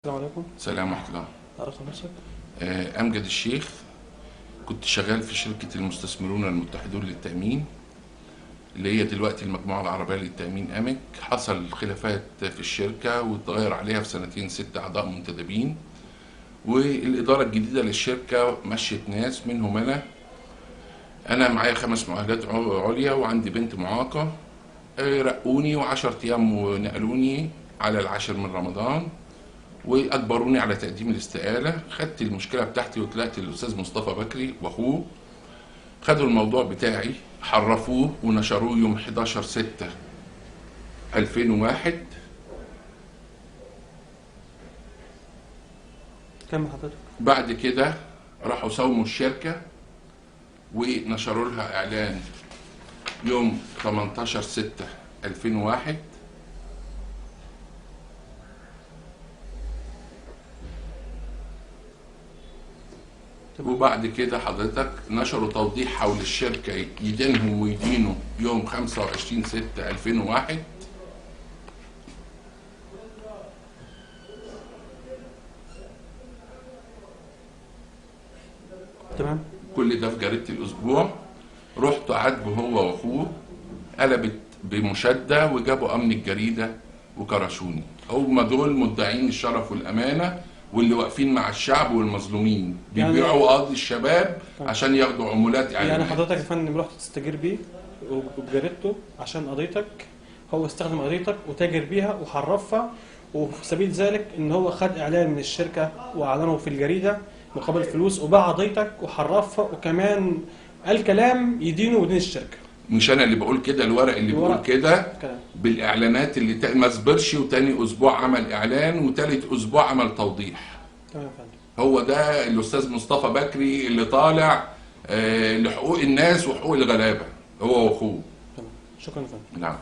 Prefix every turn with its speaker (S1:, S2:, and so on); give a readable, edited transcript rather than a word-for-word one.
S1: السلام عليكم.
S2: سلام ورحمة الله.
S1: تعرف نفسك؟
S2: أمجد الشيخ. كنت شغال في شركة المستثمرون المتحدون للتأمين اللي هي دلوقتي المجموعة العربية للتأمين أمك. حصل خلافات في الشركة واتغير عليها في سنتين 6 أعضاء منتدبين، والإدارة الجديدة للشركة مشيت ناس منهم أنا معايا 5 مؤهلات عليا وعندي بنت معاقة. رقوني و10 أيام ونقلوني على 10 من رمضان واجبروني على تقديم الاستقاله. خدت المشكله بتاعتي وطلعت للاستاذ مصطفى بكري واخوه. خدوا الموضوع بتاعي حرفوه ونشروه يوم 11/6/2001.
S1: كمل حضرتك.
S2: بعد كده راحوا ساوموا الشركه ونشروا لها اعلان يوم 18/6/2001. وبعد كده حضرتك نشروا توضيح حول الشركة يدينهم ويدينوا يوم 25/6/2001.
S1: تمام.
S2: كل ده في جريدة الأسبوع. رحت عاتبه هو وأخوه، قلبت بمشادة وجابوا أمن الجريدة وكرشوني. هم دول مدعين الشرف والأمانة واللي واقفين مع الشعب والمظلومين، بيبيعوا قاضي الشباب عشان ياخدوا عمولات اعلانات.
S1: يعني حضرتك يا فندم رحت تستجير بيه وبجريدته عشان قضيتك، هو استخدم قضيتك وتاجر بيها وحرفها، وفي سبيل ذلك ان هو خد اعلان من الشركه واعلنه في الجريده مقابل فلوس وباع قضيتك وحرفها، وكمان قال كلام يدينه ودين الشركه.
S2: مش انا اللي بقول كده، الورق اللي بيقول كده بالاعلانات اللي ما صبرش، وتاني اسبوع عمل اعلان وتالت اسبوع عمل توضيح.
S1: تمام يا فندم.
S2: هو ده الاستاذ مصطفى بكري اللي طالع لحقوق الناس وحقوق الغلابه، هو واخوه.
S1: تمام، شكرا يا فندم.
S2: نعم.